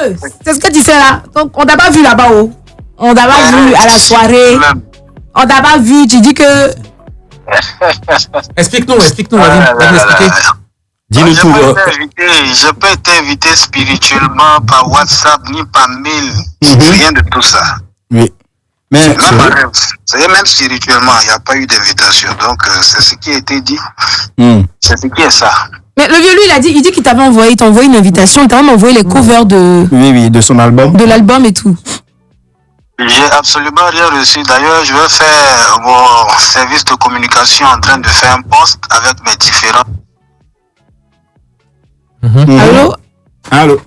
vieux, c'est ce que tu sais là. Donc, on t'a pas vu là-bas, oh. On t'a pas vu à la soirée. On t'a pas vu, tu dis que... Explique-nous, vas-y expliquer. Dis-nous tout. Je peux t'inviter spirituellement par WhatsApp, ni par mail, rien de tout ça. Oui. Mais même spirituellement, il n'y a pas eu d'invitation. Donc, c'est ce qui a été dit. C'est ce qui est ça. Mais le vieux, lui, il dit qu'il t'avait envoyé, une invitation, il t'a même envoyé les covers de... Oui, de son album. De l'album et tout. J'ai absolument rien reçu. D'ailleurs, je vais faire mon service de communication en train de faire un post avec mes différents. Allô?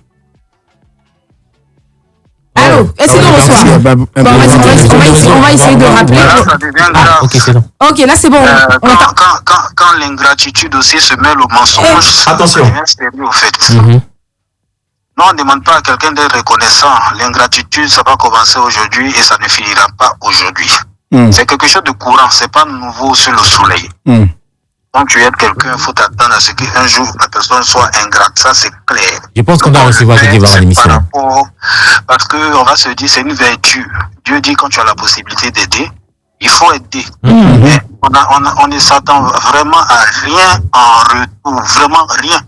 Est-ce que nous reçoit? On va essayer de rappeler. Ça devient grave. Ok, c'est bon. Ok, là c'est bon. Quand l'ingratitude aussi se mêle au mensonge, ça devient sérieux au fait. Non, on ne demande pas à quelqu'un d'être reconnaissant. L'ingratitude, ça va commencer aujourd'hui et ça ne finira pas aujourd'hui. C'est quelque chose de courant, c'est pas nouveau sur le soleil. Quand tu aides quelqu'un, il faut t'attendre à ce qu'un jour la personne soit ingrate. Ça, c'est clair. Je pense qu'on doit recevoir ce débat à l'émission. Parce qu'on va se dire, c'est une vertu. Dieu dit, quand tu as la possibilité d'aider, il faut aider. Mais on ne s'attend vraiment à rien en retour. Vraiment rien.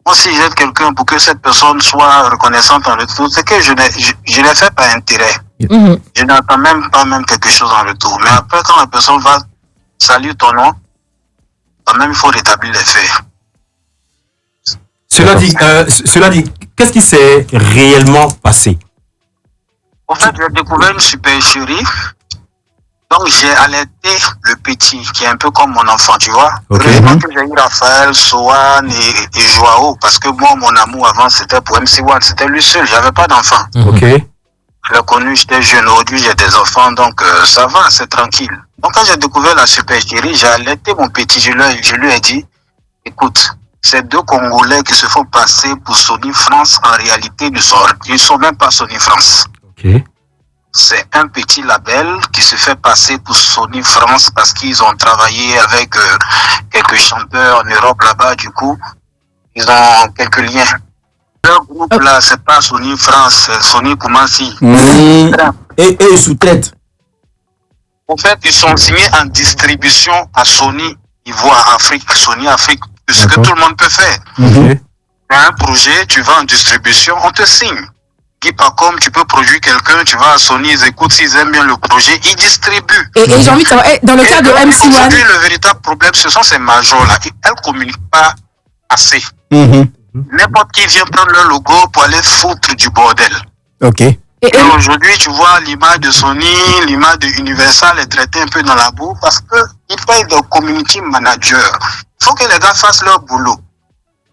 Moi, si j'aide quelqu'un pour que cette personne soit reconnaissante en retour, c'est que je l'ai fait par intérêt. Je n'attends même pas quelque chose en retour. Mais après, quand la personne va saluer ton nom, quand même, il faut rétablir les faits. Cela dit, qu'est-ce qui s'est réellement passé? En fait, j'ai découvert une supercherie. Donc, j'ai allaité le petit, qui est un peu comme mon enfant, tu vois. Heureusement que j'ai eu Raphaël, Sohan et Joao, parce que moi, mon amour avant, c'était pour MC1, c'était lui seul, j'avais pas d'enfant. Je l'ai connu, j'étais jeune, aujourd'hui j'ai des enfants, donc ça va, c'est tranquille. Donc quand j'ai découvert la supercherie, j'ai allaité mon petit, je lui ai dit, écoute, ces deux Congolais qui se font passer pour Sony France, en réalité, ils ne sont même pas Sony France. C'est un petit label qui se fait passer pour Sony France parce qu'ils ont travaillé avec quelques chanteurs en Europe là-bas, du coup, ils ont quelques liens. Le groupe là, c'est pas Sony France, c'est Sony Koumassi. Et ils sous-traitent. En fait, ils sont signés en distribution à Sony Ivoire Afrique, Sony Afrique, ce que tout le monde peut faire. Tu as un projet, tu vas en distribution, on te signe. Comme tu peux produire quelqu'un, tu vas à Sony, ils écoutent, s'ils aiment bien le projet, ils distribuent. Et j'ai envie de savoir, dans le cas de MC1. Aujourd'hui, le véritable problème, ce sont ces majors-là. Elles ne communiquent pas assez. N'importe qui vient prendre leur logo pour aller foutre du bordel. Et aujourd'hui, tu vois l'image de Sony, l'image de Universal est traitée un peu dans la boue parce qu'ils payent de community manager. Il faut que les gars fassent leur boulot.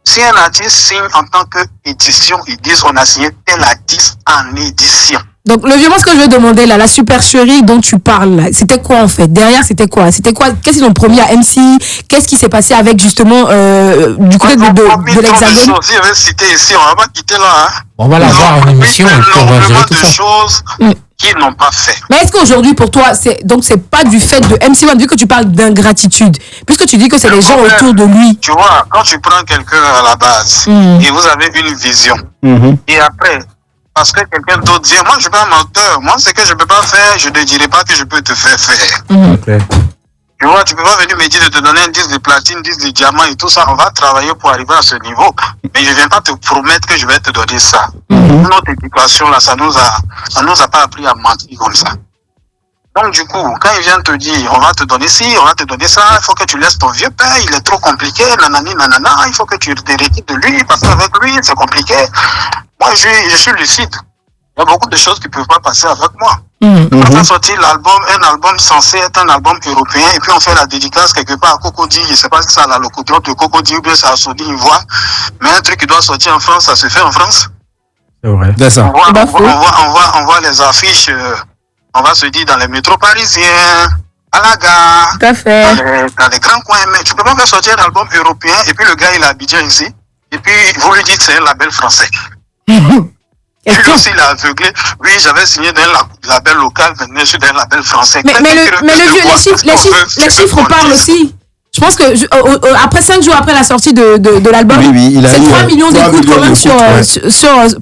Si un artiste signe en tant qu'édition, ils disent on a signé tel artiste en édition. Donc, le vieux, moi, ce que je veux demander là, la supercherie dont tu parles, là, c'était quoi en fait? Derrière, c'était quoi? Qu'est-ce qu'ils ont promis à MC? Qu'est-ce qui s'est passé avec justement du côté de l'Hexagone? Si je vais citer ici, on va pas quitter là. Hein. On va la voir en émission et puis on va gérer tout ça. Choses qu'ils n'ont pas fait. Mais est-ce qu'aujourd'hui, pour toi, c'est pas du fait de MC1, vu que tu parles d'ingratitude, puisque tu dis que c'est les gens autour de lui? Tu vois, quand tu prends quelqu'un à la base et vous avez une vision, et après, parce que quelqu'un d'autre dit, moi je suis pas un menteur, moi ce que je peux pas faire, je ne dirai pas que je peux te faire faire. Tu vois, tu peux pas venir me dire de te donner un disque de platine, 10 de diamant et tout ça, on va travailler pour arriver à ce niveau. Mais je viens pas te promettre que je vais te donner ça. Notre éducation là, ça nous a pas appris à mentir comme ça. Donc du coup, quand il vient te dire, on va te donner ci, on va te donner ça, il faut que tu laisses ton vieux père, il est trop compliqué, nanani, nanana, il faut que tu te retires de lui, parce qu'avec lui, c'est compliqué. Moi, je suis lucide. Il y a beaucoup de choses qui ne peuvent pas passer avec moi. On fait sortir un album censé être un album européen, et puis on fait la dédicace quelque part à Cocody, je ne sais pas si c'est à la locomotive de Cocody ou bien c'est à Sony Ivoire, mais un truc qui doit sortir en France, ça se fait en France. C'est vrai. On voit les affiches, on va se dire dans les métros parisiens, à la gare, dans les grands coins, mais tu ne peux pas faire sortir un album européen, et puis le gars il est à Abidjan ici, et puis vous lui dites que c'est un label français. Et lui aussi, il a aveuglé. Oui, j'avais signé d'un label local, maintenant je suis d'un label français. Mais le vieux, les chiffres parlent aussi. Je pense que après 5 jours après la sortie de l'album, c'est 3 millions d'écoutes quand même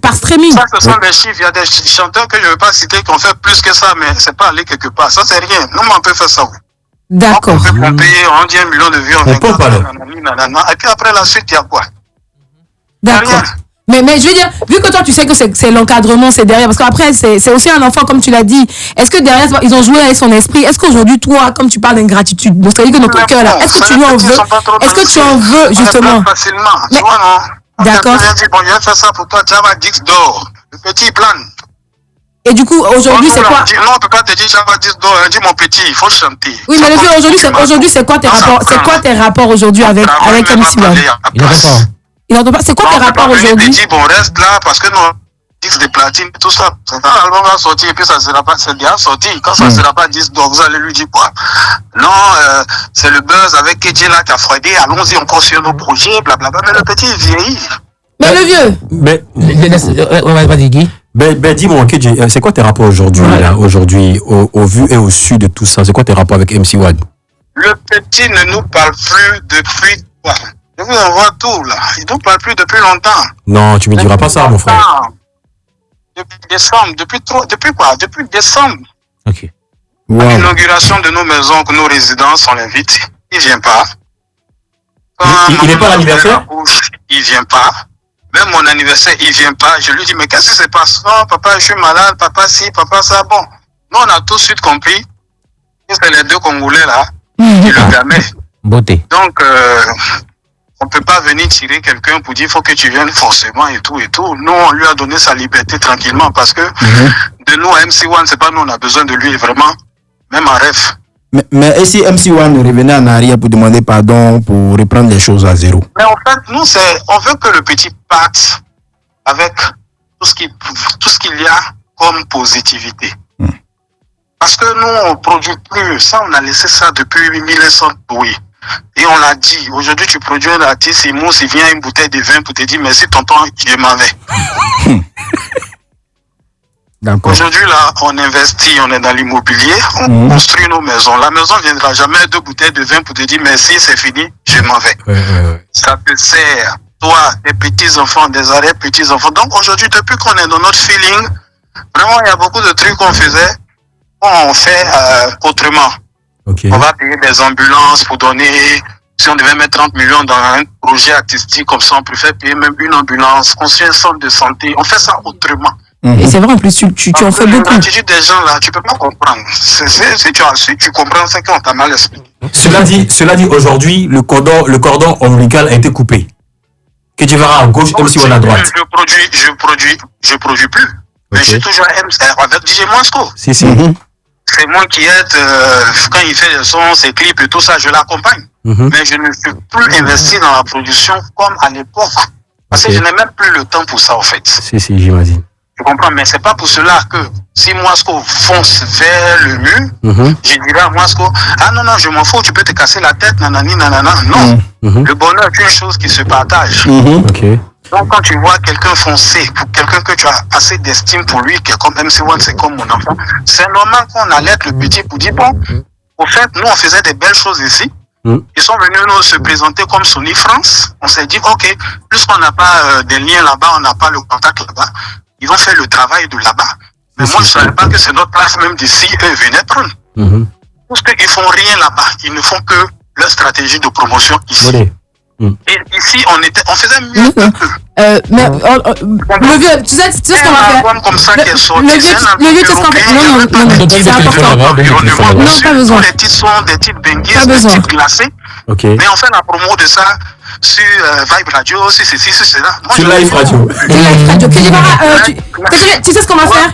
par streaming. Ça, ce sont des chiffres. Il y a des chanteurs que je ne veux pas citer qui ont fait plus que ça, mais c'est pas aller quelque part. Ça, c'est rien. Nous, on peut faire ça. D'accord. On peut payer, on dit 1 million de vues en 24 heures. Et puis après la suite, il y a quoi? D'accord. Mais je veux dire, vu que toi tu sais que c'est l'encadrement, c'est derrière, parce qu'après c'est aussi un enfant comme tu l'as dit. Est-ce que derrière ils ont joué avec son esprit? Est-ce qu'aujourd'hui toi, comme tu parles d'ingratitude, c'est-à-dire que notre cœur là, est-ce que tu lui en veux? Est-ce que tu en veux justement? Facilement. Mais, d'accord. Bon, je vais faire ça pour toi, tu vas 10 d'or. Le petit plan. Et du coup, aujourd'hui, c'est quoi? Non, on peut pas te dire, tu vas 10 d'or. Dis mon petit, il faut chanter. Oui, mais le vieux, aujourd'hui, c'est quoi tes rapports? C'est quoi tes rapports aujourd'hui avec MC One? Il n'entend pas. Il n'entend pas. C'est quoi tes rapports aujourd'hui? Il dit, bon, reste là parce que nous, X de platine, tout ça. C'est quand l'album va sortir et puis ça sera pas, c'est déjà sorti. Quand ça sera pas 10 d'or, vous allez lui dire quoi? Non, c'est le buzz avec KJ là qui a fraudé. Allons-y encore sur nos projets, blablabla. Mais le petit, il vieillit. Mais le vieux. Vas-y, Guy. Dis-moi, KJ, c'est quoi tes rapports aujourd'hui, au vu et au su de tout ça? C'est quoi tes rapports avec MC One? Le petit ne nous parle plus depuis quoi? Je vous envoie tout là. Il ne nous parle plus depuis longtemps. Non, tu me diras pas ça, mon frère. Depuis décembre. Depuis quoi? Depuis décembre. Ok. Wow. À l'inauguration de nos maisons, que nos résidences, on l'invite. Il vient pas. Il n'est pas à l'anniversaire? Il vient pas. Même mon anniversaire, il vient pas. Je lui dis, mais qu'est-ce qui se passe? Non, papa, je suis malade. Papa, si, papa, ça. Bon. Nous, on a tout de suite compris que c'est les deux Congolais là qui le gamaient. Beauté. Donc, on peut pas venir tirer quelqu'un pour dire, il faut que tu viennes forcément et tout et tout. Nous, on lui a donné sa liberté tranquillement parce que de nous, à MC One, c'est pas nous, on a besoin de lui vraiment, même en rêve. Mais et si MC One revenait en arrière pour demander pardon, pour reprendre les choses à zéro? Mais en fait, nous, on veut que le petit parte avec tout ce qu'il y a comme positivité. Parce que nous, on produit plus. Ça, on a laissé ça depuis 1900, oui. Et on l'a dit, aujourd'hui tu produis un artiste, il mousse, il vient une bouteille de vin pour te dire merci tonton, je m'en vais. Aujourd'hui là, on investit, on est dans l'immobilier, on construit nos maisons. La maison ne viendra jamais 2 bouteilles de vin pour te dire merci, c'est fini, je m'en vais. Ça te sert, toi, tes petits-enfants, des arrière-petits-enfants. Donc aujourd'hui, depuis qu'on est dans notre feeling, vraiment il y a beaucoup de trucs qu'on faisait, on fait autrement. Okay. On va payer des ambulances pour donner, si on devait mettre 30 millions dans un projet artistique comme ça, on préfère payer même une ambulance, construire un centre de santé, on fait ça autrement. Et c'est vrai, en plus, tu en fais beaucoup. L'attitude des gens là, tu peux pas comprendre. Si tu comprends, c'est qu'on t'a mal expliqué. Cela dit, aujourd'hui, le cordon ombilical a été coupé. Que tu verras à gauche, MC One à droite. Je produis plus. Mais je suis toujours avec DJ Mosco. Si. C'est moi qui aide, quand il fait les sons, ses clips et tout ça, je l'accompagne. Mais je ne suis plus investi dans la production comme à l'époque. Parce que je n'ai même plus le temps pour ça, en fait. Si, j'imagine. Tu comprends, mais c'est pas pour cela que si Mosco fonce vers le mur, je dirais à Mosco, ah non, je m'en fous, tu peux te casser la tête, nanani, nanana. Non. Le bonheur est une chose qui se partage. Donc quand tu vois quelqu'un foncer, pour quelqu'un que tu as assez d'estime pour lui, qui est comme MC One, c'est comme mon enfant, c'est normal qu'on alerte le petit pour dire, bon, au fait, nous on faisait des belles choses ici, ils sont venus nous se présenter comme Sony France, on s'est dit, ok, puisqu'on n'a pas des liens là-bas, on n'a pas le contact là-bas, ils vont faire le travail de là-bas. Mais moi je ne savais pas que c'est notre place même d'ici, eux venaient prendre. Parce qu'ils font rien là-bas, ils ne font que leur stratégie de promotion ici. Et ici, on faisait mieux que eux. Mais le vieux, tu sais ce qu'on va faire. Comme ça qui est sorti. Le vieux, tu sais ce qu'on va faire. Non, c'est important. Non, pas besoin. Les titres sont des titres benguistes, des titres glacés. Mais on fait la promo de ça sur Vibe Radio, sur ceci, sur cela. Sur Live Radio. Tu sais ce qu'on va faire?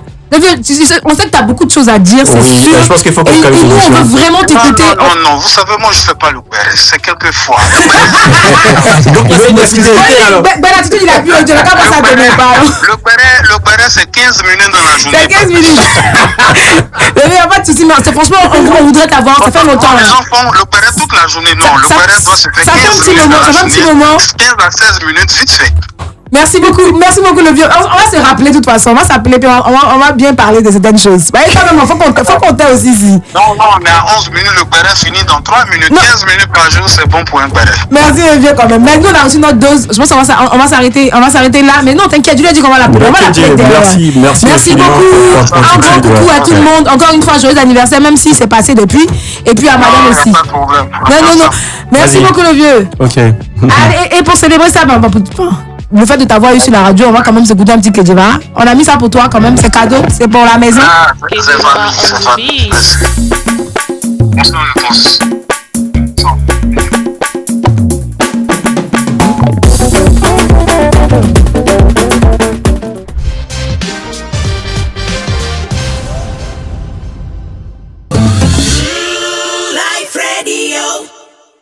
On sait que tu as beaucoup de choses à dire, c'est sûr. Je pense qu'il faut qu'on calme nous, on veut vraiment t'écouter. Non, vous savez, moi, je ne fais pas le BRS, c'est quelques fois. Donc, il faut décider. Ben, l'attitude, il a pu, tu n'as pas passé à donner, pardon. Le BRS, c'est 15 minutes dans la journée. C'est 15 minutes. Il n'y a pas de souci, mais franchement, on voudrait t'avoir, ça fait longtemps. Les gens font le BRS toute la journée, non. Le BRS doit se faire 15 minutes dans la journée. 15 à 16 minutes, vite fait. Merci beaucoup le vieux. On va se rappeler de toute façon, on va s'appeler puis on va bien parler de certaines choses. Bah, quand même, faut qu'on t'aide aussi ici. Non, mais à 11 minutes, le père finit dans 3 minutes, 15 minutes par jour, c'est bon pour un père. Merci le vieux quand même. Maintenant, on a reçu notre dose. Je pense qu'on va s'arrêter là. Mais non, t'inquiète, je lui ai dit qu'on va l'appeler. On va l'appeler derrière. Merci beaucoup. Encore coucou à tout le monde. Encore une fois, joyeux anniversaire, même si c'est passé depuis. Et puis à madame aussi. Pas de problème. Non. Merci beaucoup le vieux. Ok. Allez, et pour célébrer ça, le fait de t'avoir eu sur la radio, on va quand même se goûter un petit Kedjeva. On a mis ça pour toi quand même, c'est cadeau, c'est pour la maison. C'est famille. Bonsoir,